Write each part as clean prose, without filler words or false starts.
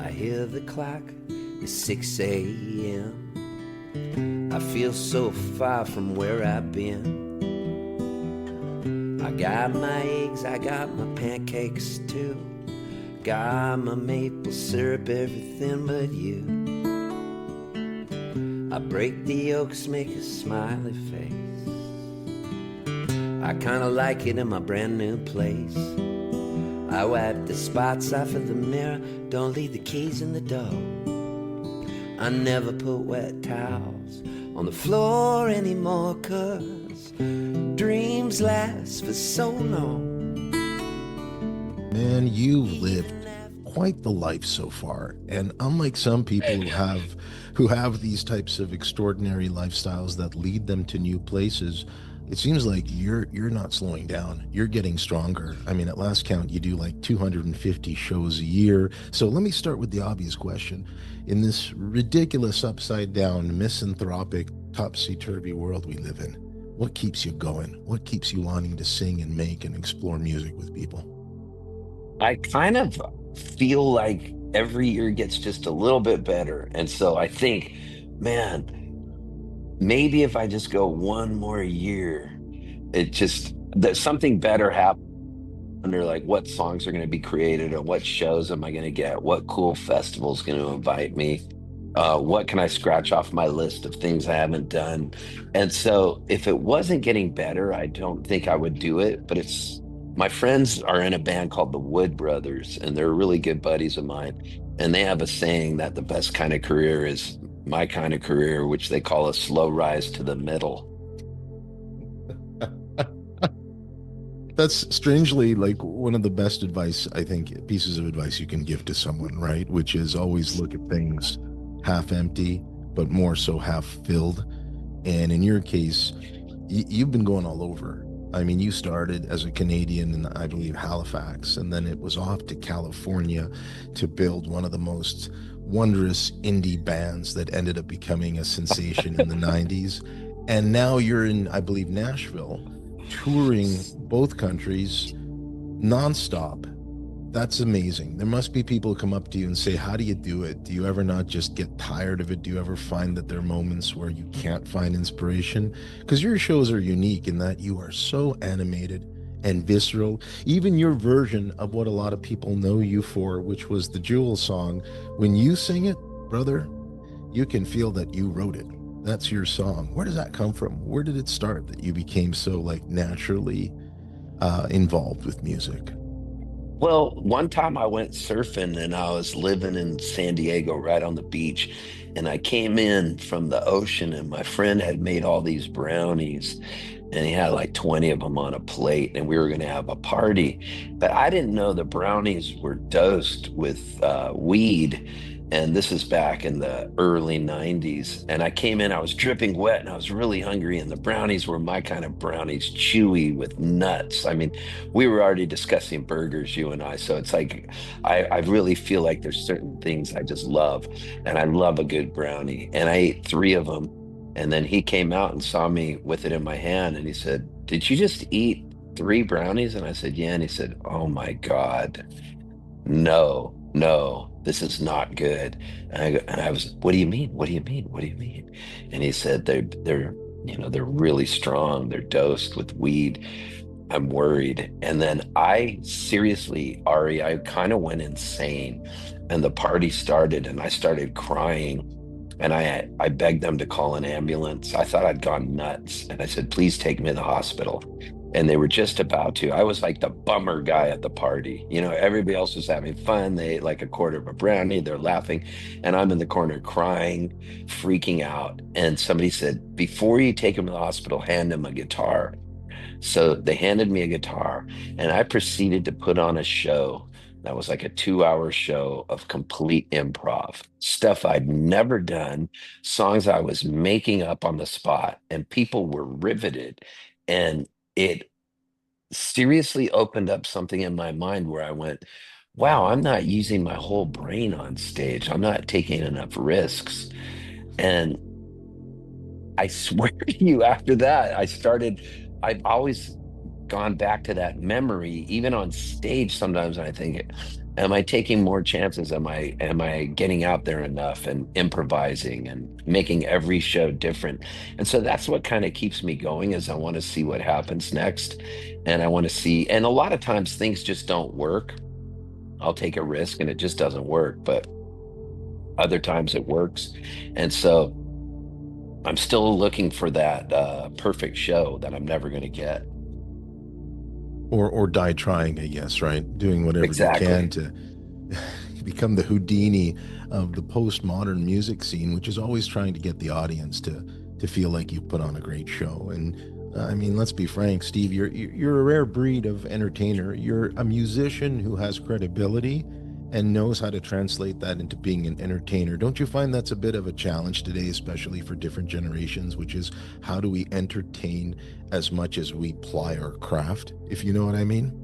I hear the clock, it's 6 a.m. I feel so far from where I've been. I got my eggs, I got my pancakes too. Got my maple syrup, everything but you. I break the yolks, make a smiley face. I kinda like it in my brand new place. I wipe the spots off of the mirror, don't leave the keys in the door. I never put wet towels on the floor anymore, 'cause dreams last for so long. Man, you've lived quite the life so far, and unlike some people who have these types of extraordinary lifestyles that lead them to new places, it seems like you're not slowing down. You're getting stronger. I mean, at last count, you do like 250 shows a year. So let me start with the obvious question. In this ridiculous, upside down, misanthropic, topsy-turvy world we live in, what keeps you going? What keeps you wanting to sing and make and explore music with people? I kind of feel like every year gets just a little bit better. And so I think, man, maybe if I just go one more year, that something better happen under like what songs are going to be created or what shows am I going to get? What cool festivals going to invite me? What can I scratch off my list of things I haven't done? And so if it wasn't getting better, I don't think I would do it. But my friends are in a band called the Wood Brothers, and they're really good buddies of mine. And they have a saying that the best kind of career is my kind of career, which they call a slow rise to the middle. That's strangely like one of the best advice, I think, pieces of advice you can give to someone, right? Which is always look at things half empty, but more so half filled. And in your case, you've been going all over. I mean, you started as a Canadian in, I believe, Halifax, and then it was off to California to build one of the most wondrous indie bands that ended up becoming a sensation in the 90s. And now you're in, I believe, Nashville, touring both countries nonstop. That's amazing. There must be people who come up to you and say, how do you do it? Do you ever not just get tired of it? Do you ever find that there are moments where you can't find inspiration? Because your shows are unique in that you are so animated and visceral. Even your version of what a lot of people know you for, which was the Jewel song, when you sing it, brother, you can feel that you wrote it. That's your song. Where does that come from? Where did it start that you became so like naturally involved with music? Well, one time I went surfing and I was living in San Diego right on the beach. And I came in from the ocean and my friend had made all these brownies and he had like 20 of them on a plate and we were going to have a party. But I didn't know the brownies were dosed with weed. And this is back in the early 90s. And I came in, I was dripping wet and I was really hungry. And the brownies were my kind of brownies, chewy with nuts. I mean, we were already discussing burgers, you and I. So it's like, I really feel like there's certain things I just love. And I love a good brownie. And I ate 3 of them. And then he came out and saw me with it in my hand. And he said, "Did you just eat 3 brownies?" And I said, "Yeah." And he said, "Oh my God. No, no, this is not good." And I was, "What do you mean? What do you mean? What do you mean?" And he said, they're really strong. They're dosed with weed. I'm worried." And then I seriously, Ari, I kind of went insane and the party started and I started crying. And I begged them to call an ambulance. I thought I'd gone nuts. And I said, "Please take me to the hospital." And they were just about to. I was like the bummer guy at the party. You know, everybody else was having fun. They ate like a quarter of a brownie. They're laughing. And I'm in the corner crying, freaking out. And somebody said, "Before you take him to the hospital, hand him a guitar." So they handed me a guitar and I proceeded to put on a show that was like a 2-hour show of complete improv, stuff I'd never done, songs I was making up on the spot, and people were riveted. And it seriously opened up something in my mind where I went, wow, I'm not using my whole brain on stage. I'm not taking enough risks. And I swear to you, after that, I've always gone back to that memory, even on stage sometimes, and I think, am I taking more chances? Am I getting out there enough and improvising and making every show different? And so that's what kind of keeps me going is I want to see what happens next. And I want to see, and a lot of times things just don't work. I'll take a risk and it just doesn't work, but other times it works. And so I'm still looking for that perfect show that I'm never going to get. Or die trying, I guess, right? Doing whatever you can Exactly. to become the Houdini of the postmodern music scene, which is always trying to get the audience to feel like you put on a great show. And I mean, let's be frank, Steve, you're a rare breed of entertainer. You're a musician who has credibility and knows how to translate that into being an entertainer. Don't you find that's a bit of a challenge today, especially for different generations, which is how do we entertain as much as we ply our craft, if you know what I mean?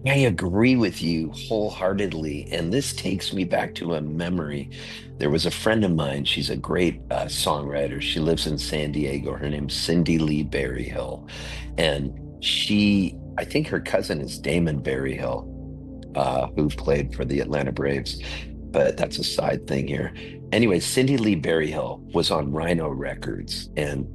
I agree with you wholeheartedly. And this takes me back to a memory. There was a friend of mine. She's a great songwriter. She lives in San Diego. Her name's Cindy Lee Berryhill. And I think her cousin is Damon Berryhill, who played for the Atlanta Braves. But that's a side thing here. Anyway, Cindy Lee Berryhill was on Rhino Records, and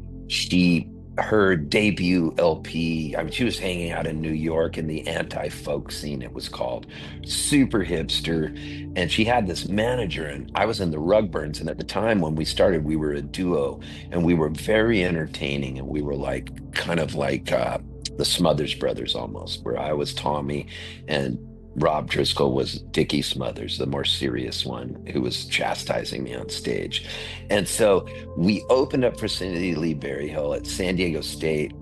her debut LP, I mean, she was hanging out in New York in the anti-folk scene, it was called, super hipster. And she had this manager, and I was in the Rugburns. And at the time when we started, we were a duo, and we were very entertaining, and we were like kind of like the Smothers Brothers almost, where I was Tommy and Rob Driscoll was Dickie Smothers, the more serious one who was chastising me on stage. And so we opened up for Cindy Lee Berryhill at San Diego State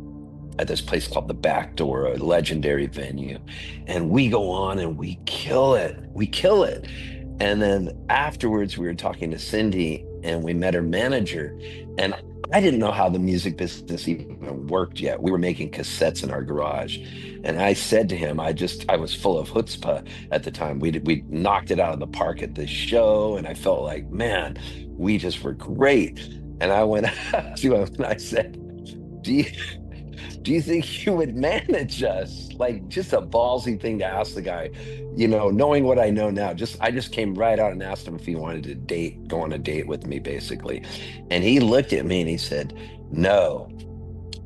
at this place called the Back Door, a legendary venue. And we go on and we kill it. We kill it. And then afterwards, we were talking to Cindy and we met her manager. And I didn't know how the music business even worked yet. We were making cassettes in our garage. And I said to him, I was full of chutzpah at the time. We knocked it out of the park at this show. And I felt like, man, we just were great. And I went to him and I said, do you, do you think you would manage us? Like just a ballsy thing to ask the guy, knowing what I know now. I just came right out and asked him if he wanted to go on a date with me, basically. And he looked at me and he said, "No,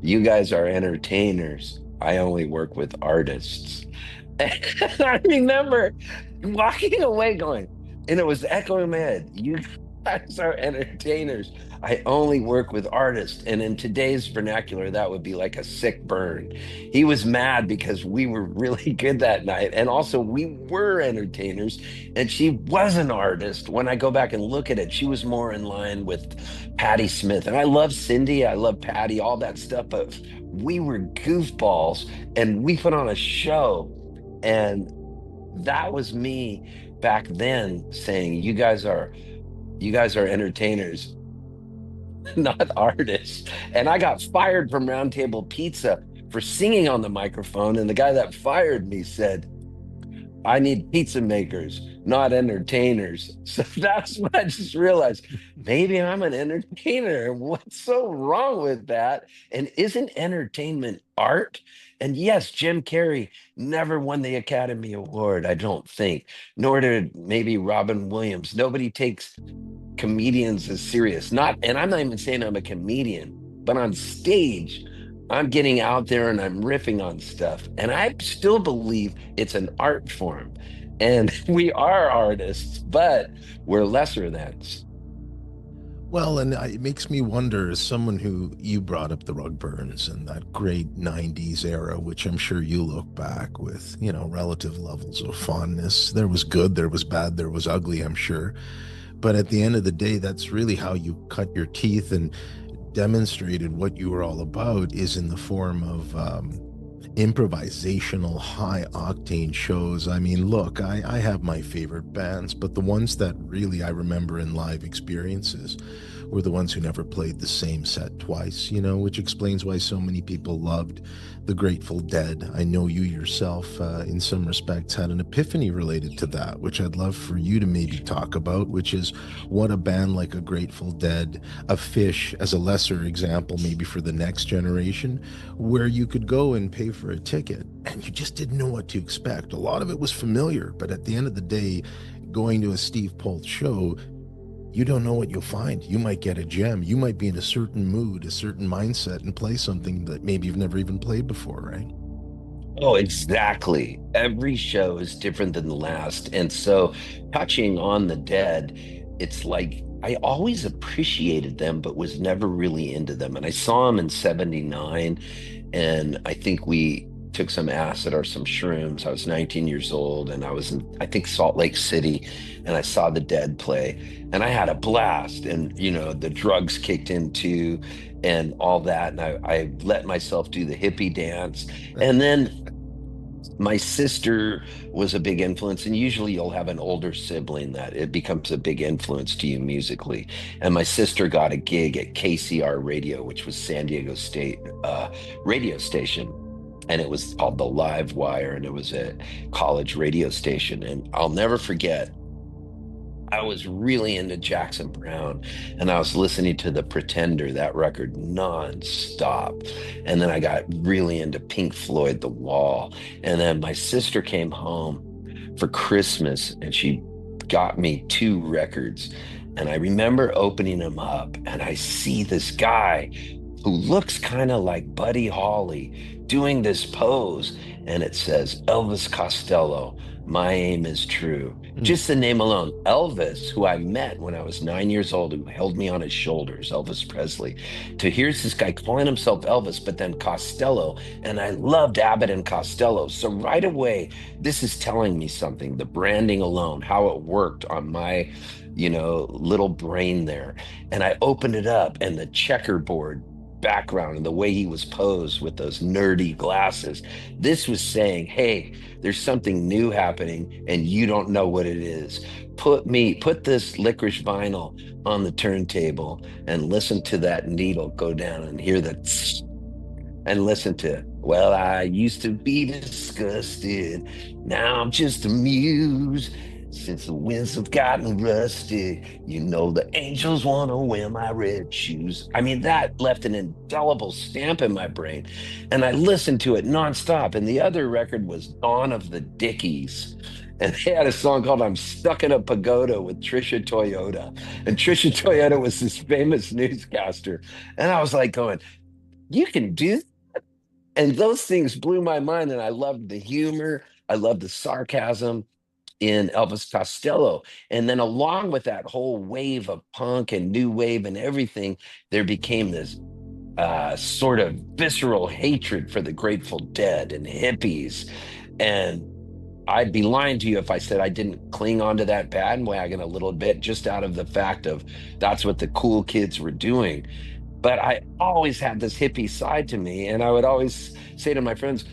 you guys are entertainers. I only work with artists." And I remember walking away going, and it was echoing in my head, "You guys are entertainers. I only work with artists." And in today's vernacular, that would be like a sick burn. He was mad because we were really good that night. And also, we were entertainers. And she was an artist. When I go back and look at it, she was more in line with Patti Smith. And I love Cindy, I love Patti, all that stuff. But we were goofballs and we put on a show. And that was me back then saying, you guys are entertainers, not artists. And I got fired from Round Table Pizza for singing on the microphone. And the guy that fired me said, "I need pizza makers, not entertainers." So that's when I just realized maybe I'm an entertainer. What's so wrong with that? And isn't entertainment art? And yes, Jim Carrey never won the Academy Award, I don't think, nor did maybe Robin Williams. Nobody takes comedians as serious. Not, and I'm not even saying I'm a comedian, but on stage, I'm getting out there and I'm riffing on stuff. And I still believe it's an art form. And we are artists, but we're lesser than. Well, and it makes me wonder, as someone who you brought up the Rugburns and that great 90s era, which I'm sure you look back with, relative levels of fondness. There was good, there was bad, there was ugly, I'm sure. But at the end of the day, that's really how you cut your teeth and demonstrated what you were all about is in the form of improvisational, high octane shows. I mean, look, I have my favorite bands, but the ones that really I remember in live experiences were the ones who never played the same set twice, you know, which explains why so many people loved the Grateful Dead. I know you yourself, in some respects, had an epiphany related to that, which I'd love for you to maybe talk about, which is what a band like a Grateful Dead, a Fish, as a lesser example, maybe for the next generation, where you could go and pay for a ticket and you just didn't know what to expect. A lot of it was familiar, but at the end of the day, going to a Steve Poltz show, you don't know what you'll find. You might get a gem. You might be in a certain mood, a certain mindset, and play something that maybe you've never even played before, right? Oh, exactly. Every show is different than the last. And so, touching on the Dead, it's like I always appreciated them, but was never really into them. And I saw them in 79, and I think we took some acid or some shrooms. I was 19 years old, and I was in, I think, Salt Lake City, and I saw the Dead play, and I had a blast. And, the drugs kicked in too, and all that. And I let myself do the hippie dance. And then my sister was a big influence, and usually you'll have an older sibling that it becomes a big influence to you musically. And my sister got a gig at KCR Radio, which was San Diego State radio station, and it was called the Live Wire, and it was a college radio station. And I'll never forget, I was really into Jackson Brown, and I was listening to The Pretender, that record, nonstop. And then I got really into Pink Floyd, The Wall. And then my sister came home for Christmas, and she got me two records. And I remember opening them up, and I see this guy who looks kind of like Buddy Holly doing this pose. And it says, Elvis Costello, my aim is true. Mm. Just the name alone. Elvis, who I met when I was 9 years old, who held me on his shoulders, Elvis Presley. To here's this guy calling himself Elvis, but then Costello. And I loved Abbott and Costello. So right away, this is telling me something, the branding alone, how it worked on my, little brain there. And I opened it up, and the checkerboard background and the way he was posed with those nerdy glasses, this was saying, hey, there's something new happening and you don't know what it is. Put this licorice vinyl on the turntable and listen to that needle go down and hear the tss, and listen to, well, I used to be disgusted, now I'm just amused. Since the winds have gotten rusty, the angels want to wear my red shoes. I mean, that left an indelible stamp in my brain. And I listened to it nonstop. And the other record was Dawn of the Dickies. And they had a song called I'm Stuck in a Pagoda with Trisha Toyota. And Trisha Toyota was this famous newscaster. And I was like going, you can do that? And those things blew my mind. And I loved the humor. I loved the sarcasm in Elvis Costello. And then along with that whole wave of punk and new wave and everything, there became this sort of visceral hatred for the Grateful Dead and hippies. And I'd be lying to you if I said I didn't cling onto that bandwagon a little bit, just out of the fact of that's what the cool kids were doing. But I always had this hippie side to me. And I would always say to my friends,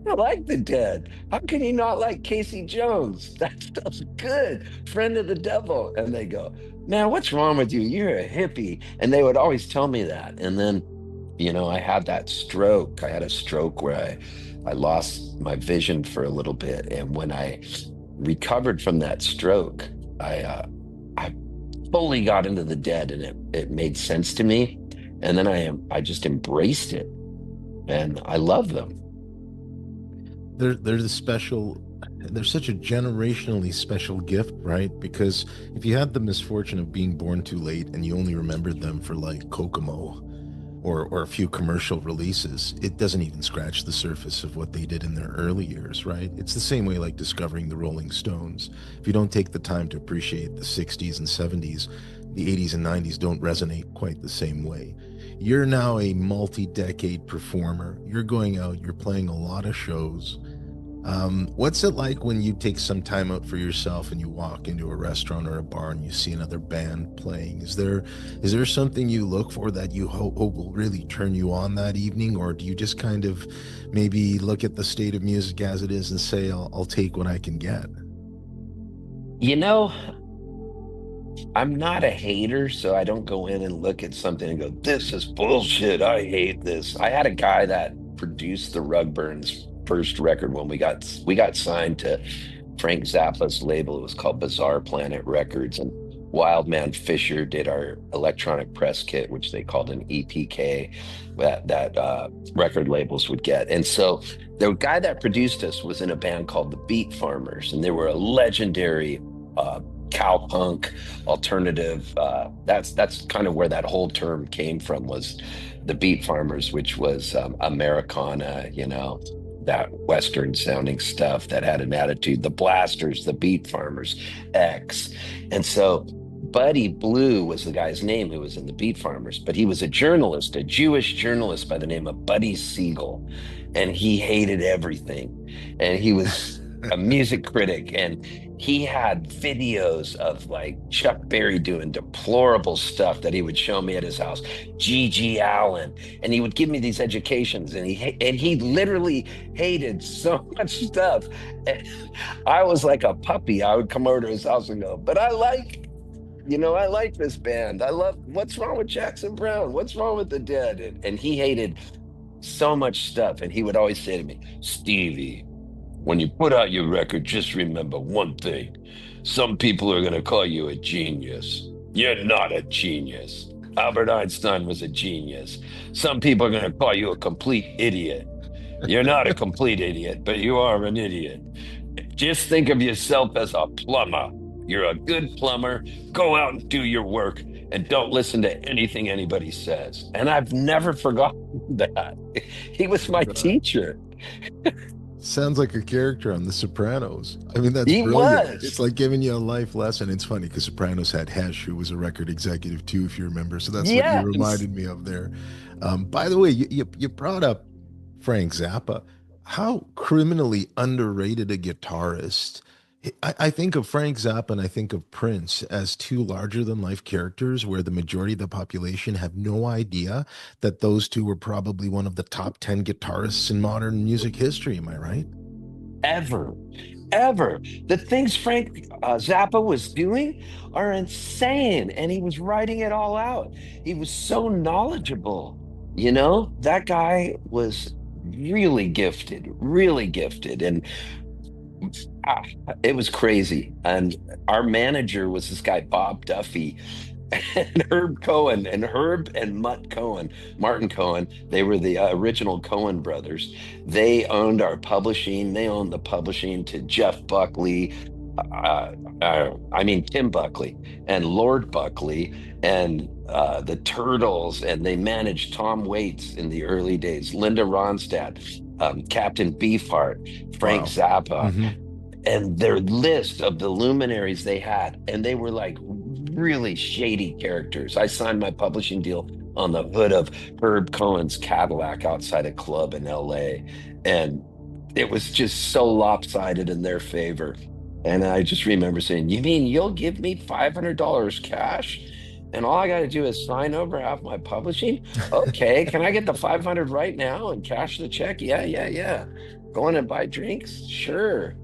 I like the Dead. How can you not like Casey Jones? That stuff's good. Friend of the devil. And they go, man, what's wrong with you? You're a hippie. And they would always tell me that. And then, I had that stroke. I had a stroke where I lost my vision for a little bit. And when I recovered from that stroke, I fully got into the Dead, and it made sense to me. And then I just embraced it, and I love them. They're the special, they're such a generationally special gift, right? Because if you had the misfortune of being born too late and you only remembered them for like Kokomo or a few commercial releases, it doesn't even scratch the surface of what they did in their early years, right? It's the same way like discovering the Rolling Stones. If you don't take the time to appreciate the 60s and 70s, the 80s and 90s don't resonate quite the same way. You're now a multi-decade performer. You're going out, you're playing a lot of shows. What's it like when you take some time out for yourself and you walk into a restaurant or a bar and you see another band playing? Is there something you look for that you hope will really turn you on that evening, or do you just kind of maybe look at the state of music as it is and say, I'll take what I can get? You know, I'm not a hater, so I don't go in and look at something and go, "This is bullshit. I hate this." I had a guy that produced the Rugburns first record when we got signed to Frank Zappa's label. It was called Bizarre Planet Records, and Wildman Fisher did our electronic press kit, which they called an EPK, that record labels would get. And so the guy that produced us was in a band called the Beat Farmers, and they were a legendary uh, cowpunk alternative. That's kind of where that whole term came from, was the Beat Farmers, which was Americana, that Western sounding stuff that had an attitude. The Blasters, the Beat Farmers, X. And so Buddy Blue was the guy's name who was in the Beat Farmers, but he was a journalist, a Jewish journalist by the name of Buddy Siegel, and he hated everything. And he was a music critic, and he had videos of like Chuck Berry doing deplorable stuff that he would show me at his house, G.G. Allen, and he would give me these educations, and he literally hated so much stuff. And I was like a puppy. I would come over to his house and go, "But I like this band. I love, what's wrong with Jackson Brown? What's wrong with the Dead?" And he hated so much stuff. And he would always say to me, "Stevie, when you put out your record, just remember one thing. Some people are going to call you a genius. You're not a genius. Albert Einstein was a genius. Some people are going to call you a complete idiot. You're not a complete idiot, but you are an idiot. Just think of yourself as a plumber. You're a good plumber. Go out and do your work and don't listen to anything anybody says." And I've never forgotten that. He was my teacher. Sounds like a character on The Sopranos. I mean, that's He brilliant. was. It's like giving you a life lesson. It's funny because Sopranos had Hesh, who was a record executive too, if you remember. So that's what you Yes. reminded me of there. By the way, you brought up Frank Zappa. How criminally underrated a guitarist. I think of Frank Zappa and I think of Prince as two larger than life characters where the majority of the population have no idea that those two were probably one of the top 10 guitarists in modern music history. Am I right? Ever, ever. The things Frank Zappa was doing are insane, and he was writing it all out. He was so knowledgeable. That guy was really gifted, and ah, it was crazy. And our manager was this guy, Bob Duffy, and Herb Cohen, and Herb and Mutt Cohen, Martin Cohen. They were the original Cohen brothers. They owned our publishing. They owned the publishing to Jeff Buckley, I mean Tim Buckley and Lord Buckley and the Turtles, and they managed Tom Waits in the early days, Linda Ronstadt, Captain Beefheart, Frank Wow. Zappa, Hmm. and their list of the luminaries they had, and they were like really shady characters. I signed my publishing deal on the hood of Herb Cohen's Cadillac outside a club in LA, and it was just so lopsided in their favor. And I just remember saying, "You mean you'll give me $500 cash? And all I got to do is sign over half my publishing? Okay, can I get the 500 right now and cash the check?" "Yeah, yeah, yeah." "Going and buy drinks?" "Sure."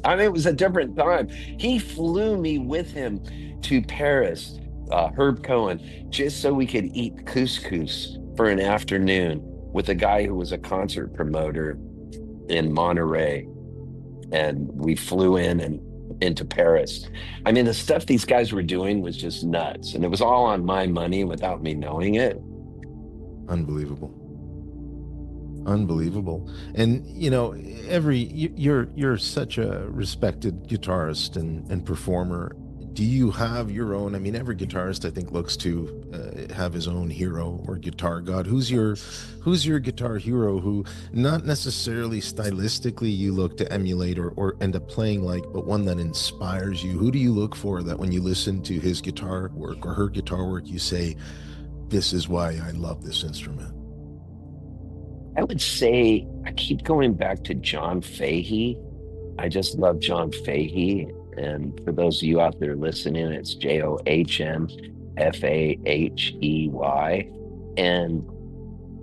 I mean, it was a different time. He flew me with him to Paris, Herb Cohen, just so we could eat couscous for an afternoon with a guy who was a concert promoter in Monterey. And we flew in and into Paris. I mean, the stuff these guys were doing was just nuts. And it was all on my money without me knowing it. Unbelievable. Unbelievable. And you're such a respected guitarist and performer. Do you have your own? I mean, every guitarist I think looks to have his own hero or guitar god. Who's your guitar hero who not necessarily stylistically you look to emulate or end up playing like, but one that inspires you? Who do you look for that when you listen to his guitar work or her guitar work, you say, this is why I love this instrument? I would say I keep going back to John Fahey. I just love John Fahey. And for those of you out there listening, it's JohnFahey. And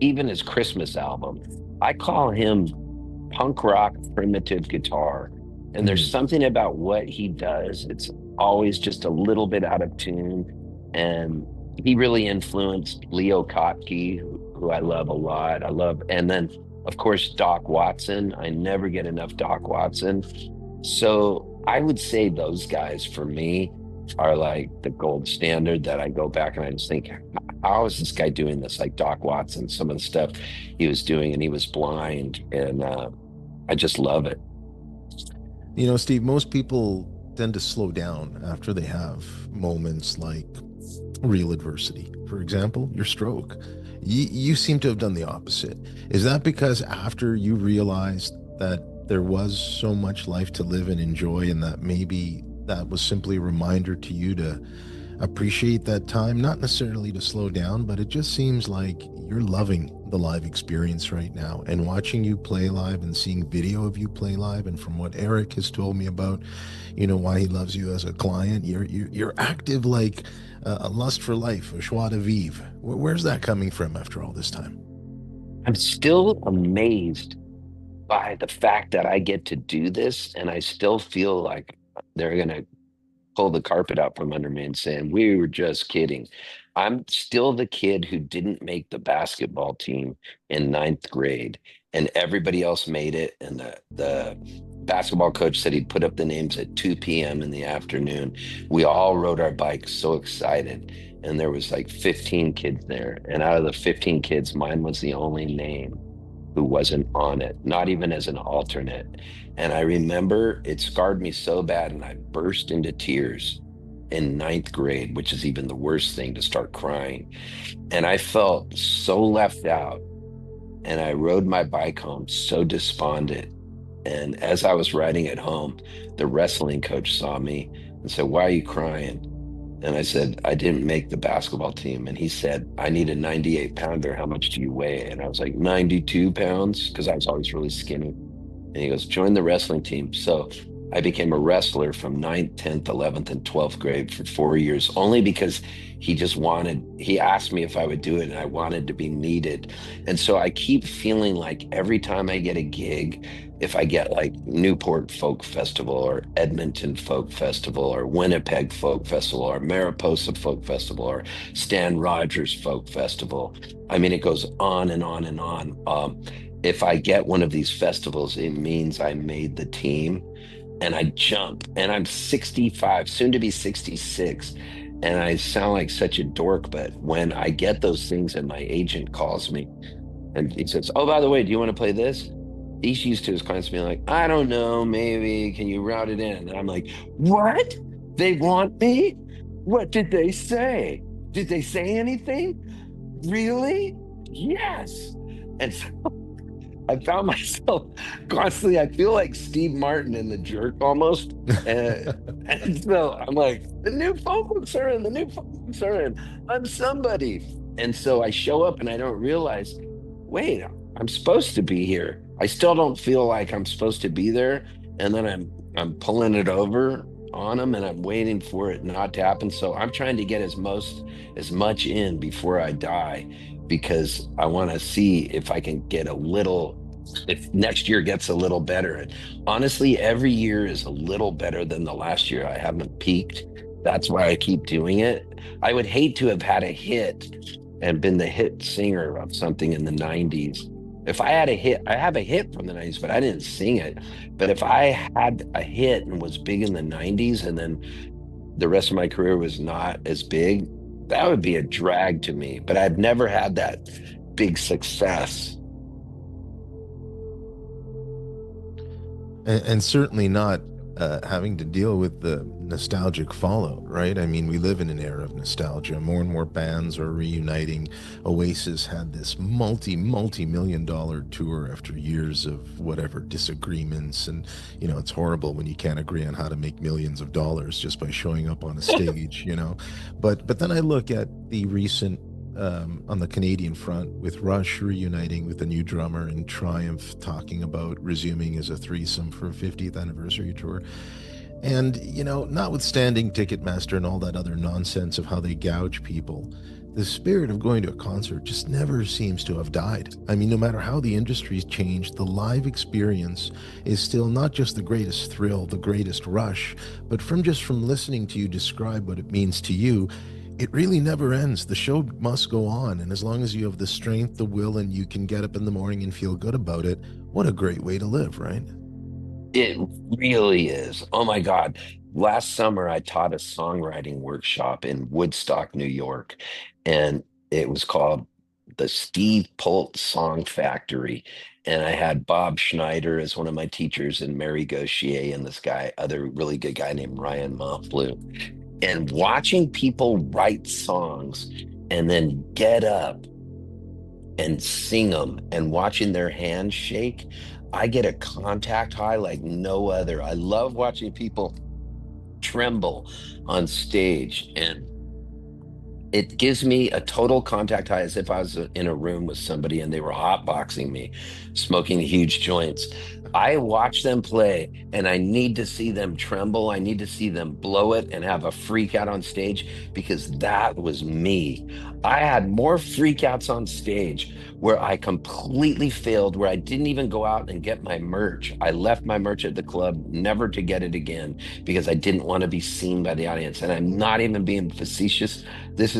even his Christmas album, I call him punk rock primitive guitar. And there's Mhm. something about what he does. always just a little bit out of tune. And he really influenced Leo Kottke, who I love a lot. I love, and then of course Doc Watson. I never get enough Doc Watson. So I would say those guys for me are like the gold standard that I go back and I just think, how is this guy doing this? Like Doc Watson, some of the stuff he was doing, and he was blind, and I just love it. You know, Steve, most people tend to slow down after they have moments like real adversity. For example, your stroke. You seem to have done the opposite. Is that because after you realized that there was so much life to live and enjoy, and that maybe that was simply a reminder to you to appreciate that time, not necessarily to slow down, but it just seems like you're loving the live experience right now, and watching you play live and seeing video of you play live, and from what Eric has told me about, why he loves you as a client, you're active like a lust for life, a joie de vivre. Where's that coming from after all this time? I'm still amazed by the fact that I get to do this, and I still feel like they're gonna pull the carpet out from under me and saying, we were just kidding. I'm still the kid who didn't make the basketball team in ninth grade, and everybody else made it. And the basketball coach said he'd put up the names at 2 p.m. in the afternoon. We all rode our bikes so excited. And there was like 15 kids there. And out of the 15 kids, mine was the only name who wasn't on it, not even as an alternate. And I remember it scarred me so bad, and I burst into tears in ninth grade, which is even the worst thing, to start crying. And I felt so left out. And I rode my bike home so despondent. And as I was riding it home, the wrestling coach saw me and said, "Why are you crying?" And I said, "I didn't make the basketball team." And he said, "I need a 98 pounder. How much do you weigh?" And I was like, 92 pounds, because I was always really skinny. And he goes, "Join the wrestling team." So I became a wrestler from ninth, 10th, 11th, and 12th grade for 4 years, only because he asked me if I would do it, and I wanted to be needed. And so I keep feeling like every time I get a gig, if I get like Newport Folk Festival or Edmonton Folk Festival or Winnipeg Folk Festival or Mariposa Folk Festival or Stan Rogers Folk Festival, I mean, it goes on and on and on. If I get one of these festivals, it means I made the team, and I jump, and I'm 65, soon to be 66. And I sound like such a dork, but when I get those things and my agent calls me and he says, "Oh, by the way, do you want to play this?" He's used to his clients being like, "I don't know, maybe, can you route it in?" And I'm like, "What? They want me? What did they say? Did they say anything? Really? Yes." And so I found myself constantly, I feel like Steve Martin in The Jerk almost. And so I'm like, the new folks are in, the new folks are in. I'm somebody. And so I show up and I don't realize, wait, I'm supposed to be here. I still don't feel like I'm supposed to be there. And then I'm pulling it over on them, and I'm waiting for it not to happen. So I'm trying to get as much in before I die, because I want to see if I can get a little, if next year gets a little better. And honestly, every year is a little better than the last year. I haven't peaked. That's why I keep doing it. I would hate to have had a hit and been the hit singer of something in the 90s. If I had a hit, I have a hit from the 90s, but I didn't sing it. But if I had a hit and was big in the 90s, and then the rest of my career was not as big, that would be a drag to me. But I've never had that big success. And certainly not having to deal with the nostalgic fallout, right? I mean, we live in an era of nostalgia. More and more bands are reuniting. Oasis had this multi-million dollar tour after years of whatever disagreements. And, it's horrible when you can't agree on how to make millions of dollars just by showing up on a stage. But then I look at the recent on the Canadian front, with Rush reuniting with a new drummer, and Triumph talking about resuming as a threesome for a 50th anniversary tour. And, notwithstanding Ticketmaster and all that other nonsense of how they gouge people, The spirit of going to a concert just never seems to have died. I mean, no matter how the industry's changed, the live experience is still not just the greatest thrill, the greatest rush, but from listening to you describe what it means to you, it really never ends. The show must go on, and as long as you have the strength, the will, and you can get up in the morning and feel good about it, what a great way to live, right? It really is. Oh my God. Last summer, I taught a songwriting workshop in Woodstock, New York, and it was called the Steve Poltz Song Factory. And I had Bob Schneider as one of my teachers, and Mary Gauthier, and this guy, other really good guy named Ryan Montflew. And watching people write songs and then get up and sing them and watching their hands shake, I get a contact high like no other. I love watching people tremble on stage, and it gives me a total contact high as if I was in a room with somebody and they were hotboxing me, smoking huge joints. I watch them play and I need to see them tremble. I need to see them blow it and have a freak out on stage because that was me. I had more freakouts on stage where I completely failed, where I didn't even go out and get my merch. I left my merch at the club, never to get it again because I didn't want to be seen by the audience. And I'm not even being facetious.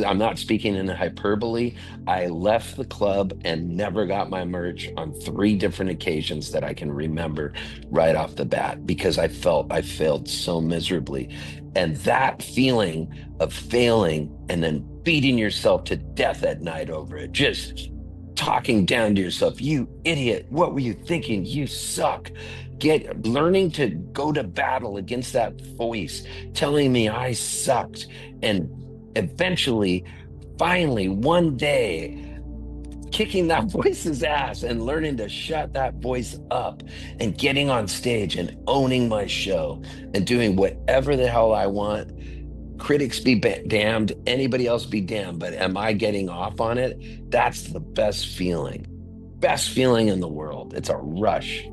I'm not speaking in hyperbole. I left the club and never got my merch on three different occasions that I can remember right off the bat because I felt I failed so miserably. And that feeling of failing and then beating yourself to death at night over it, just talking down to yourself, you idiot, what were you thinking? You suck. Get learning to go to battle against that voice telling me I sucked, and eventually, finally, one day, kicking that voice's ass and learning to shut that voice up and getting on stage and owning my show and doing whatever the hell I want. Critics be damned, anybody else be damned, but am I getting off on it? That's the best feeling in the world. It's a rush.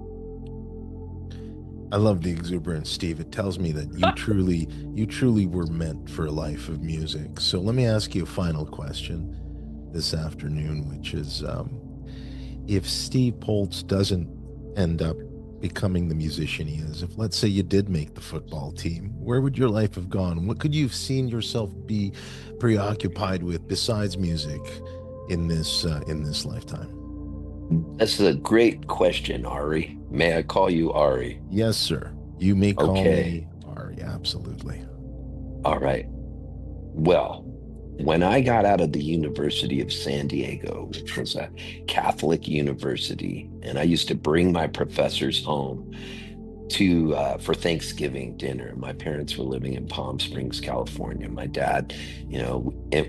I love the exuberance, Steve. It tells me that you truly were meant for a life of music. So let me ask you a final question this afternoon, which is if Steve Poltz doesn't end up becoming the musician he is, if let's say you did make the football team, where would your life have gone? What could you have seen yourself be preoccupied with besides music in this lifetime? That's a great question, Ari. May I call you Ari? Yes, sir. You may call Okay. me Ari. Absolutely. All right. Well, when I got out of the University of San Diego, which was a Catholic university, and I used to bring my professors home to for Thanksgiving dinner. My parents were living in Palm Springs, California. My dad,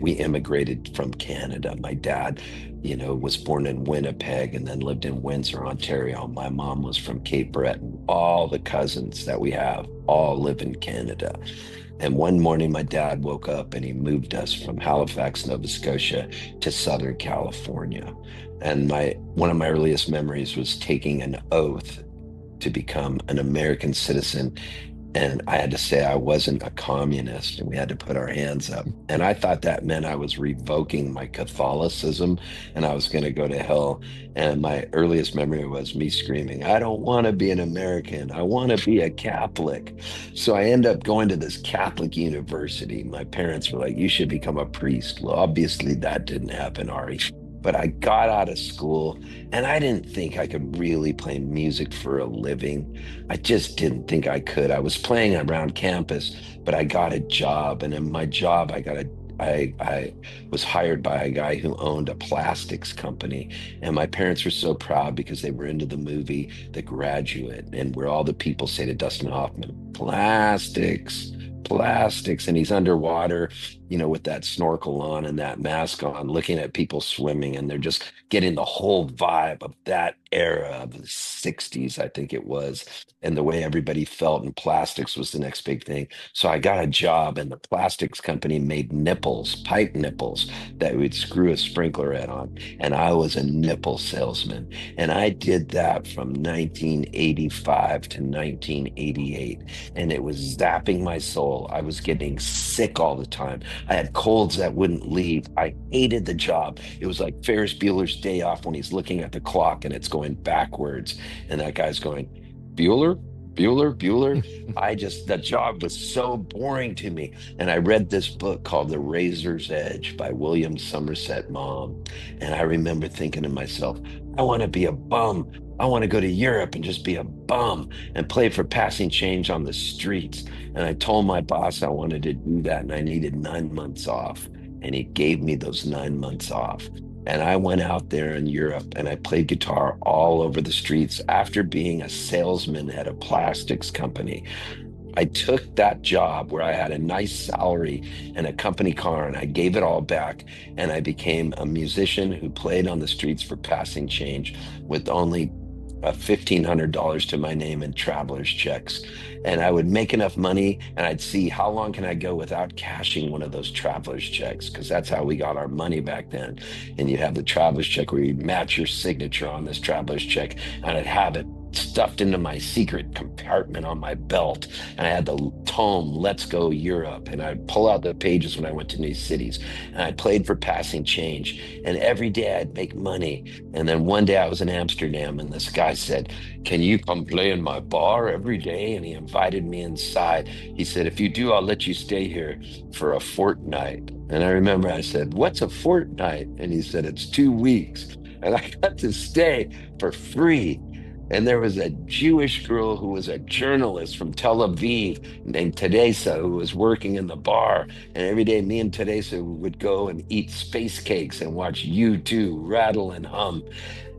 we immigrated from Canada. My dad, was born in Winnipeg and then lived in Windsor, Ontario. My mom was from Cape Breton. All the cousins that we have all live in Canada. And one morning, my dad woke up and he moved us from Halifax, Nova Scotia to Southern California. And my one of my earliest memories was taking an oath to become an American citizen. And I had to say I wasn't a communist, and we had to put our hands up. And I thought that meant I was revoking my Catholicism and I was going to go to hell. And my earliest memory was me screaming, I don't want to be an American. I want to be a Catholic. So I end up going to this Catholic university. My parents were like, you should become a priest. Well, obviously that didn't happen, Ari. But I got out of school and I didn't think I could really play music for a living. I just didn't think I could. I was playing around campus, but I got a job, and in my job, I was hired by a guy who owned a plastics company, and my parents were so proud because they were into the movie The Graduate, and where all the people say to Dustin Hoffman, plastics. Plastics, and he's underwater, with that snorkel on and that mask on, looking at people swimming, and they're just getting the whole vibe of that era of the 60s, I think it was, and the way everybody felt, and plastics was the next big thing. So I got a job, and the plastics company made nipples, pipe nipples that we'd screw a sprinkler head on, and I was a nipple salesman, and I did that from 1985 to 1988, and it was zapping my soul. I was getting sick all the time. I had colds that wouldn't leave. I hated the job. It was like Ferris Bueller's Day Off when he's looking at the clock and it's going backwards. And that guy's going, Bueller, Bueller, Bueller. The job was so boring to me. And I read this book called The Razor's Edge by William Somerset Maugham. And I remember thinking to myself, I want to be a bum. I want to go to Europe and just be a bum and play for passing change on the streets. And I told my boss I wanted to do that and I needed 9 months off. And he gave me those 9 months off. And I went out there in Europe and I played guitar all over the streets after being a salesman at a plastics company. I took that job where I had a nice salary and a company car, and I gave it all back. And I became a musician who played on the streets for passing change with only $1,500 to my name in traveler's checks. And I would make enough money and I'd see how long can I go without cashing one of those traveler's checks, because that's how we got our money back then. And you have the traveler's check where you match your signature on this traveler's check, and I'd have it stuffed into my secret compartment on my belt. And I had the tome, Let's Go Europe. And I'd pull out the pages when I went to new cities. And I played for passing change. And every day I'd make money. And then one day I was in Amsterdam and this guy said, can you come play in my bar every day? And he invited me inside. He said, if you do, I'll let you stay here for a fortnight. And I remember I said, what's a fortnight? And he said, it's 2 weeks. And I got to stay for free. And there was a Jewish girl who was a journalist from Tel Aviv named Teresa who was working in the bar. And every day me and Teresa would go and eat space cakes and watch U2 rattle and hum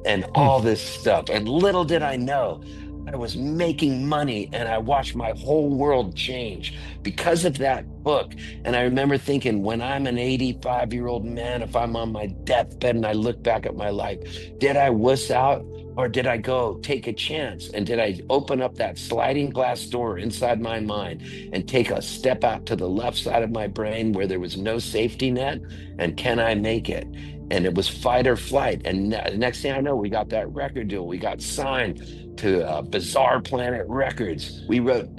and all this stuff. And little did I know, I was making money and I watched my whole world change because of that book. And I remember thinking, when I'm an 85-year-old man, if I'm on my deathbed and I look back at my life, did I wuss out? Or did I go take a chance? And did I open up that sliding glass door inside my mind and take a step out to the left side of my brain where there was no safety net? And can I make it? And it was fight or flight. And the next thing I know, we got that record deal. We got signed to Bizarre Planet Records.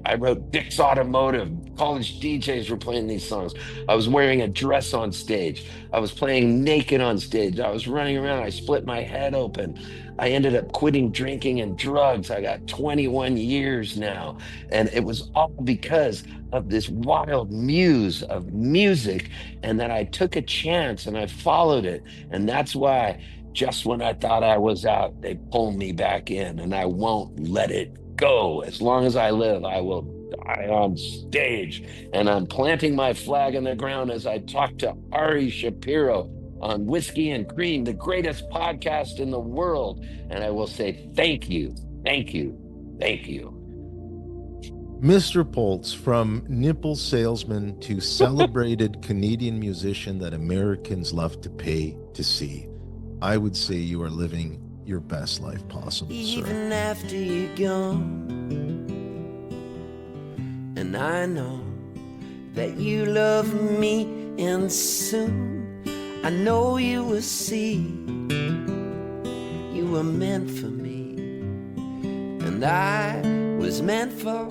I wrote Dick's Automotive. College DJs were playing these songs. I was wearing a dress on stage. I was playing naked on stage. I was running around. I split my head open. I ended up quitting drinking and drugs. I got 21 years now. And it was all because of this wild muse of music, and that I took a chance and I followed it. And that's why just when I thought I was out, they pulled me back in, and I won't let it go. As long as I live, I will die on stage. And I'm planting my flag in the ground as I talk to Ari Shapiro on Whiskey and Cream, the greatest podcast in the world. And I will say, thank you, thank you, thank you. Mr. Poltz, from nipple salesman to celebrated Canadian musician that Americans love to pay to see, I would say you are living your best life possible, sir. Even after you're gone, and I know that you love me, and soon I know you will see you were meant for me, and I was meant for